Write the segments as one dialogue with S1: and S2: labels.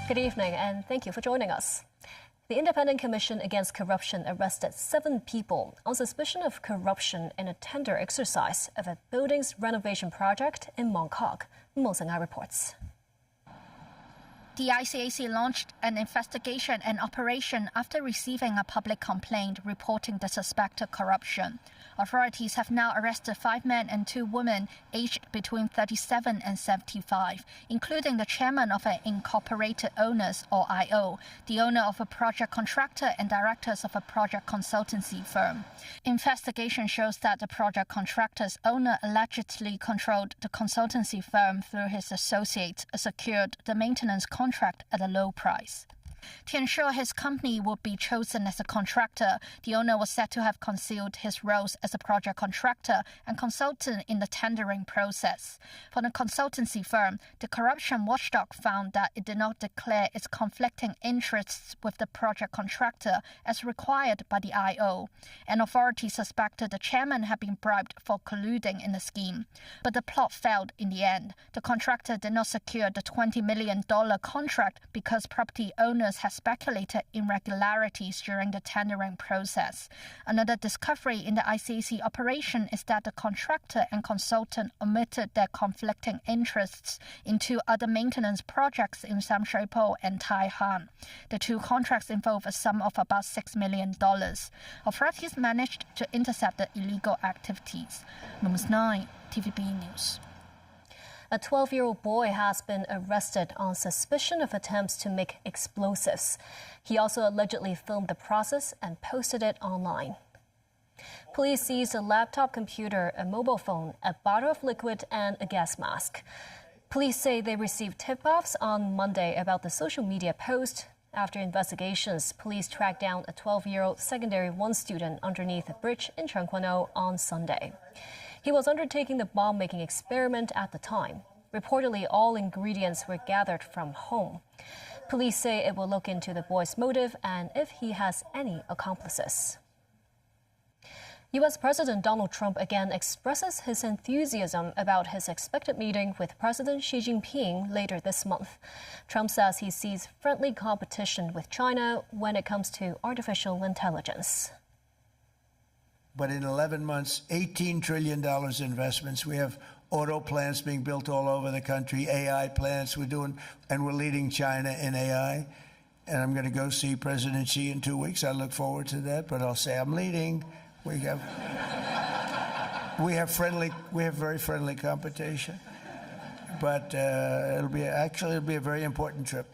S1: Good evening, and thank you for joining us. The Independent Commission Against Corruption arrested 7 people on suspicion of corruption in a tender exercise of a building's renovation project in Mongkok. Mo Seng-ai reports.
S2: The ICAC launched an investigation and operation after receiving a public complaint reporting the suspected corruption. Authorities have now arrested 5 men and 2 women aged between 37 and 75, including the chairman of an incorporated owners or IO, the owner of a project contractor and directors of a project consultancy firm. Investigation shows that the project contractor's owner allegedly controlled the consultancy firm through his associates, secured the maintenance contract at a low price. To ensure his company would be chosen as a contractor, the owner was said to have concealed his roles as a project contractor and consultant in the tendering process. For the consultancy firm, the corruption watchdog found that it did not declare its conflicting interests with the project contractor as required by the IO, and authorities suspected the chairman had been bribed for colluding in the scheme. But the plot failed in the end. The contractor did not secure the $20 million contract because property owners had speculated irregularities during the tendering process. Another discovery in the ICAC operation is that the contractor and consultant omitted their conflicting interests in 2 other maintenance projects in Sam Shui Po and Tai Han. The 2 contracts involve a sum of about $6 million. Authorities managed to intercept the illegal activities. Numbers 9, TVB News.
S1: A 12-year-old boy has been arrested on suspicion of attempts to make explosives. He also allegedly filmed the process and posted it online. Police seized a laptop computer, a mobile phone, a bottle of liquid, and a gas mask. Police say they received tip-offs on Monday about the social media post. After investigations, police tracked down a 12-year-old Secondary 1 student underneath a bridge in Chengquan-o on Sunday. He was undertaking the bomb-making experiment at the time. Reportedly, all ingredients were gathered from home. Police say it will look into the boy's motive and if he has any accomplices. U.S. President Donald Trump again expresses his enthusiasm about his expected meeting with President Xi Jinping later this month. Trump says he sees friendly competition with China when it comes to artificial intelligence.
S3: But in 11 months, $18 trillion investments. We have auto plants being built all over the country, AI plants we're doing, and we're leading China in AI. And I'm going to go see President Xi in 2 weeks. I look forward to that, but I'll say I'm leading. We have very friendly competition. But it'll be a very important trip.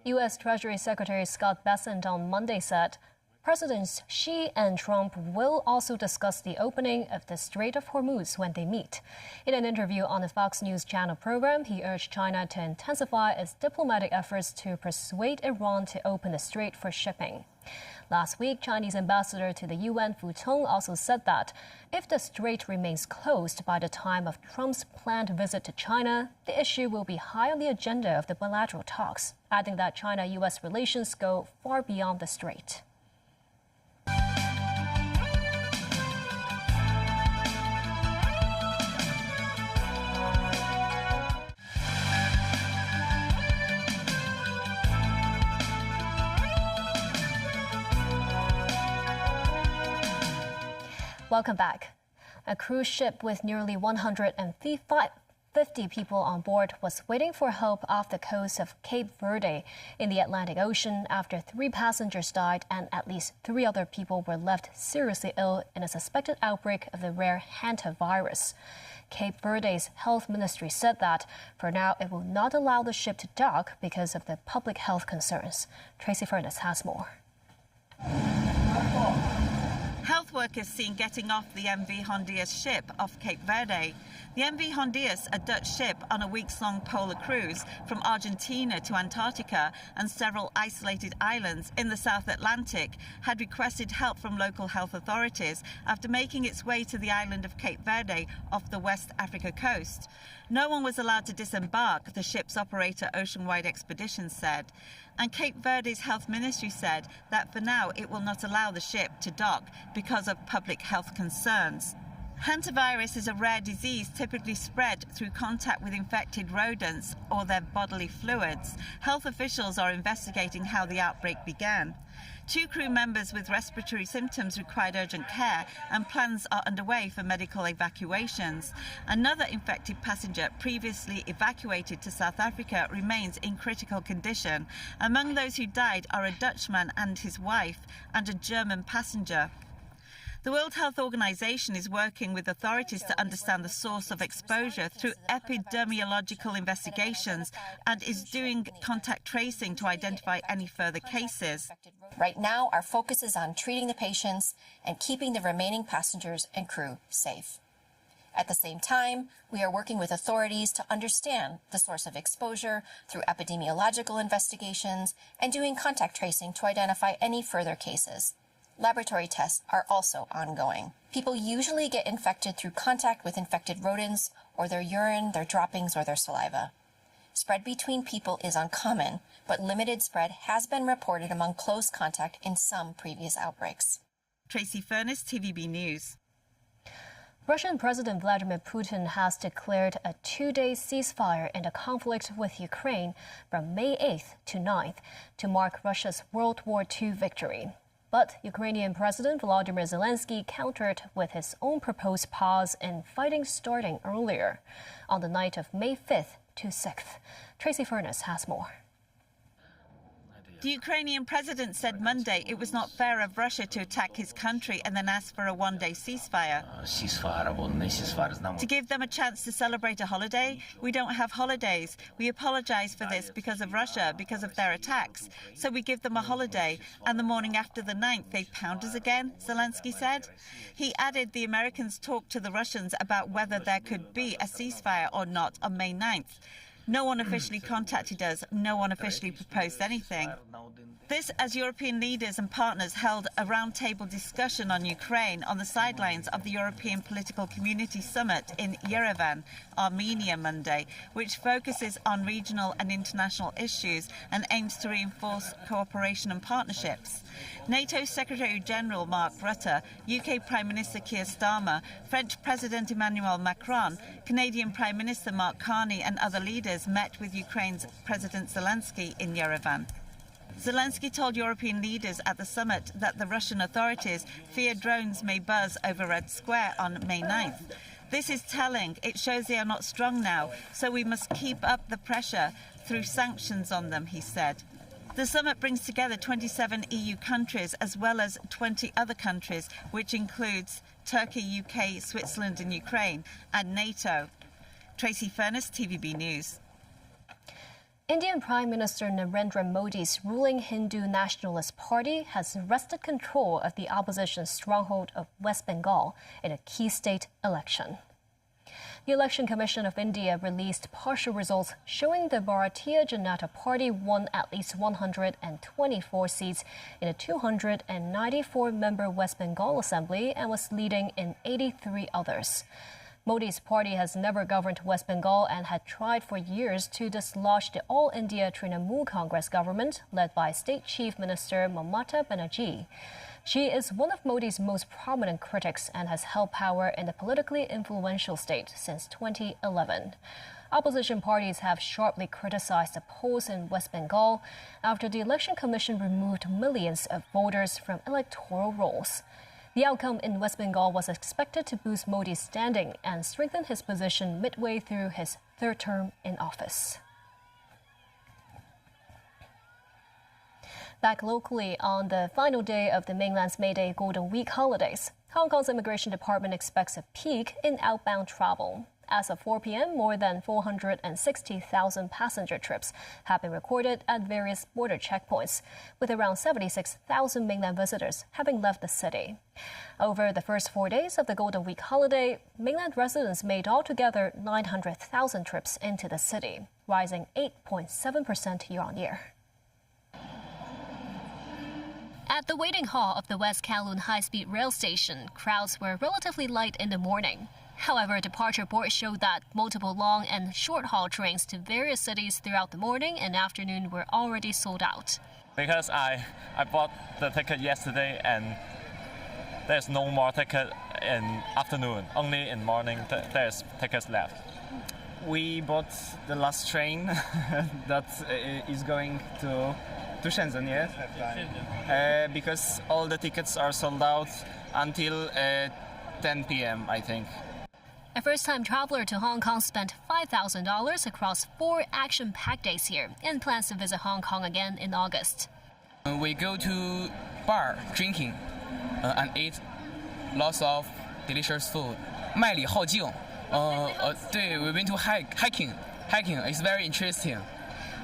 S1: U.S. Treasury Secretary Scott Bessent on Monday said Presidents Xi and Trump will also discuss the opening of the Strait of Hormuz when they meet. In an interview on the Fox News Channel program, he urged China to intensify its diplomatic efforts to persuade Iran to open the strait for shipping. Last week, Chinese ambassador to the UN, Fu Tong, also said that if the strait remains closed by the time of Trump's planned visit to China, the issue will be high on the agenda of the bilateral talks, adding that China-U.S. relations go far beyond the strait. Welcome back. A cruise ship with nearly 150 people on board was waiting for help off the coast of Cape Verde in the Atlantic Ocean after 3 passengers died and at least 3 other people were left seriously ill in a suspected outbreak of the rare hantavirus. Cape Verde's health ministry said that for now it will not allow the ship to dock because of the public health concerns. Tracy Furness has more.
S4: Health workers seen getting off the MV Hondias ship off Cape Verde. The MV Hondias, a Dutch ship on a weeks-long polar cruise from Argentina to Antarctica and several isolated islands in the South Atlantic, had requested help from local health authorities after making its way to the island of Cape Verde off the West Africa coast. No one was allowed to disembark, the ship's operator Oceanwide Expeditions said. And Cape Verde's health ministry said that for now it will not allow the ship to dock because of public health concerns. Hantavirus is a rare disease typically spread through contact with infected rodents or their bodily fluids. Health officials are investigating how the outbreak began. 2 crew members with respiratory symptoms required urgent care, and plans are underway for medical evacuations. Another infected passenger previously evacuated to South Africa remains in critical condition. Among those who died are a Dutchman and his wife and a German passenger. The World Health Organization is working with authorities to understand the source of exposure through epidemiological investigations and is doing contact tracing to identify any further cases.
S5: Right now, our focus is on treating the patients and keeping the remaining passengers and crew safe. At the same time, we are working with authorities to understand the source of exposure through epidemiological investigations and doing contact tracing to identify any further cases. Laboratory tests are also ongoing. People usually get infected through contact with infected rodents or their urine, their droppings, or their saliva. Spread between people is uncommon, but limited spread has been reported among close contact in some previous outbreaks.
S4: Tracy Furness, TVB News.
S1: Russian President Vladimir Putin has declared a 2-day ceasefire in the conflict with Ukraine from May 8th to 9th to mark Russia's World War II victory. But Ukrainian President Volodymyr Zelensky countered with his own proposed pause in fighting starting earlier, on the night of May 5th to 6th. Tracy Furness has more.
S4: The Ukrainian president said Monday it was not fair of Russia to attack his country and then ask for a 1-day ceasefire. To give them a chance to celebrate a holiday? We don't have holidays. We apologize for this because of Russia, because of their attacks. So we give them a holiday, and the morning after the 9th they pound us again, Zelensky said. He added the Americans talked to the Russians about whether there could be a ceasefire or not on May 9th. No one officially contacted us. No one officially proposed anything. This as European leaders and partners held a roundtable discussion on Ukraine on the sidelines of the European Political Community Summit in Yerevan, Armenia, Monday, which focuses on regional and international issues and aims to reinforce cooperation and partnerships. NATO Secretary-General Mark Rutte, UK Prime Minister Keir Starmer, French President Emmanuel Macron, Canadian Prime Minister Mark Carney and other leaders met with Ukraine's President Zelensky in Yerevan. Zelensky told European leaders at the summit that the Russian authorities fear drones may buzz over Red Square on May 9th. This is telling. It shows they are not strong now, so we must keep up the pressure through sanctions on them, he said. The summit brings together 27 EU countries as well as 20 other countries, which includes Turkey, UK, Switzerland and Ukraine, and NATO. Tracy Furness, TVB News.
S1: Indian Prime Minister Narendra Modi's ruling Hindu Nationalist Party has wrested control of the opposition stronghold of West Bengal in a key state election. The Election Commission of India released partial results showing the Bharatiya Janata Party won at least 124 seats in a 294-member West Bengal Assembly and was leading in 83 others. Modi's party has never governed West Bengal and had tried for years to dislodge the All India Trinamool Congress government led by State Chief Minister Mamata Banerjee. She is one of Modi's most prominent critics and has held power in the politically influential state since 2011. Opposition parties have sharply criticized the polls in West Bengal after the Election Commission removed millions of voters from electoral rolls. The outcome in West Bengal was expected to boost Modi's standing and strengthen his position midway through his third term in office. Back locally on the final day of the mainland's May Day Golden Week holidays, Hong Kong's Immigration Department expects a peak in outbound travel. As of 4 p.m., more than 460,000 passenger trips have been recorded at various border checkpoints, with around 76,000 mainland visitors having left the city. Over the first 4 days of the Golden Week holiday, mainland residents made altogether 900,000 trips into the city, rising 8.7% year-on-year. At the waiting hall of the West Kowloon High-Speed Rail Station, crowds were relatively light in the morning. However, departure boards showed that multiple long and short-haul trains to various cities throughout the morning and afternoon were already sold out.
S6: Because I bought the ticket yesterday and there's no more ticket in afternoon. Only in morning there's tickets left.
S7: We bought the last train that is going to Shenzhen, yes? Because all the tickets are sold out until 10 p.m., I think.
S1: A first-time traveler to Hong Kong spent $5,000 across 4 action-packed days here and plans to visit Hong Kong again in August.
S8: We go to bar drinking and eat lots of delicious food. 麦里浩径，对 we went to hiking. It's very interesting.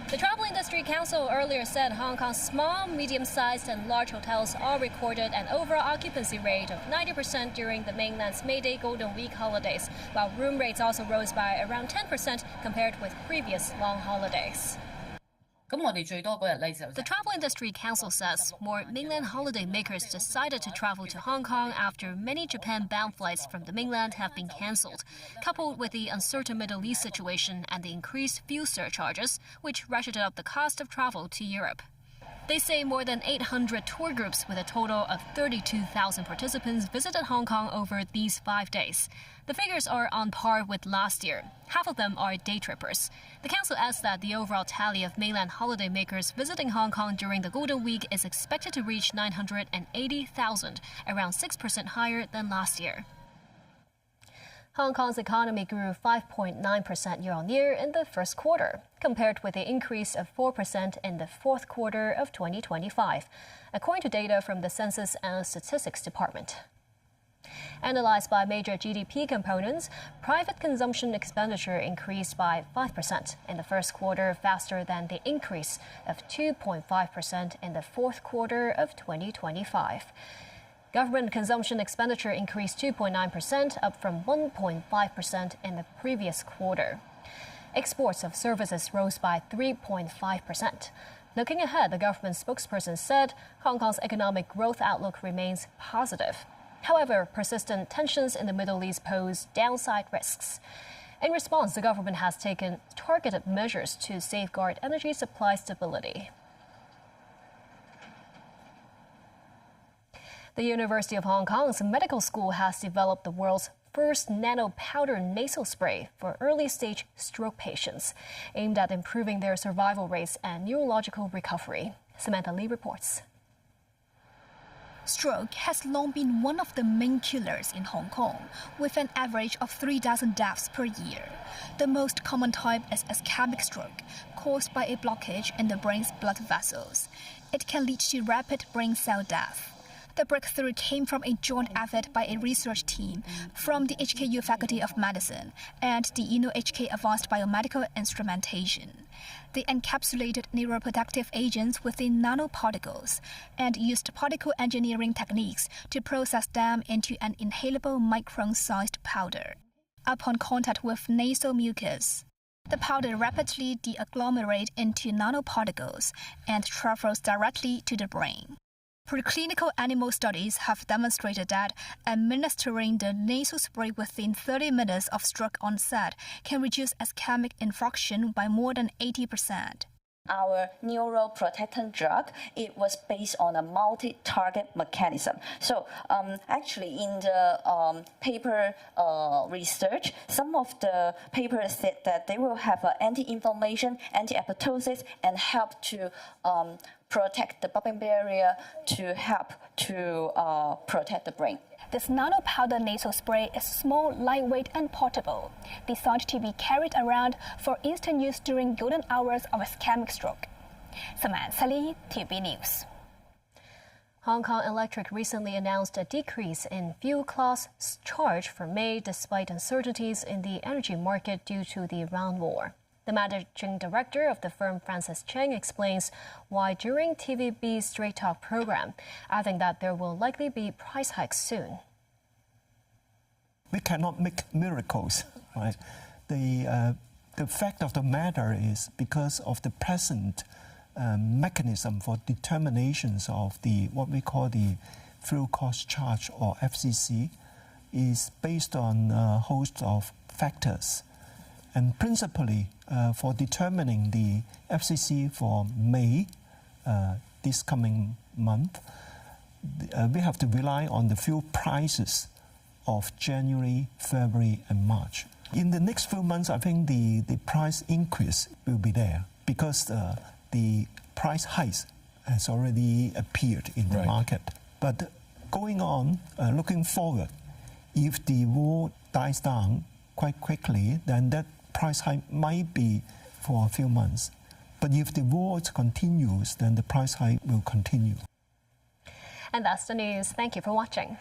S1: The Travel Industry Council earlier said Hong Kong's small, medium-sized and large hotels all recorded an overall occupancy rate of 90% during the mainland's May Day Golden Week holidays, while room rates also rose by around 10% compared with previous long holidays. The Travel Industry Council says more mainland holiday makers decided to travel to Hong Kong after many Japan-bound flights from the mainland have been cancelled, coupled with the uncertain Middle East situation and the increased fuel surcharges, which ratcheted up the cost of travel to Europe. They say more than 800 tour groups with a total of 32,000 participants visited Hong Kong over these 5 days. The figures are on par with last year. Half of them are day trippers. The council adds that the overall tally of mainland holidaymakers visiting Hong Kong during the Golden Week is expected to reach 980,000, around 6% higher than last year. Hong Kong's economy grew 5.9% year-on-year in the first quarter, compared with an increase of 4% in the fourth quarter of 2025, according to data from the Census and Statistics Department. Analyzed by major GDP components, private consumption expenditure increased by 5% in the first quarter, faster than the increase of 2.5% in the fourth quarter of 2025. Government consumption expenditure increased 2.9%, up from 1.5% in the previous quarter. Exports of services rose by 3.5%. Looking ahead, the government spokesperson said Hong Kong's economic growth outlook remains positive. However, persistent tensions in the Middle East pose downside risks. In response, the government has taken targeted measures to safeguard energy supply stability. The University of Hong Kong's medical school has developed the world's first nano powder nasal spray for early-stage stroke patients, aimed at improving their survival rates and neurological recovery. Samantha Lee reports.
S2: Stroke has long been one of the main killers in Hong Kong, with an average of 3,000 deaths per year. The most common type is ischemic stroke, caused by a blockage in the brain's blood vessels. It can lead to rapid brain cell death. The breakthrough came from a joint effort by a research team from the HKU Faculty of Medicine and the HK Advanced Biomedical Instrumentation. They encapsulated neuroprotective agents within nanoparticles and used particle engineering techniques to process them into an inhalable micron-sized powder. Upon contact with nasal mucus, the powder rapidly deagglomerates into nanoparticles and travels directly to the brain. Preclinical animal studies have demonstrated that administering the nasal spray within 30 minutes of stroke onset can reduce ischemic infarction by more than 80%.
S9: Our neuroprotectant drug, it was based on a multi-target mechanism. So actually in the paper research, some of the papers said that they will have anti-inflammation, anti-apoptosis, and help to protect the blood-brain barrier to help to protect the brain.
S2: This nano powder nasal spray is small, lightweight, and portable, designed to be carried around for instant use during golden hours of ischemic stroke. Samantha Lee, TVB News.
S1: Hong Kong Electric recently announced a decrease in fuel cost charge for May despite uncertainties in the energy market due to the Iran war. The managing director of the firm, Francis Cheng, explains why during TVB's Straight Talk program, adding that there will likely be price hikes soon.
S10: We cannot make miracles, right? The fact of the matter is because of the present mechanism for determinations of the what we call the fuel cost charge, or FCC, is based on a host of factors. And principally, for determining the FCC for May, this coming month, we have to rely on the fuel prices of January, February, and March. In the next few months, I think the price increase will be there because the price hikes has already appeared in the market. But going on, looking forward, if the war dies down quite quickly, then that price hike might be for a few months. But if the war continues, then the price hike will continue.
S1: And that's the news. Thank you for watching.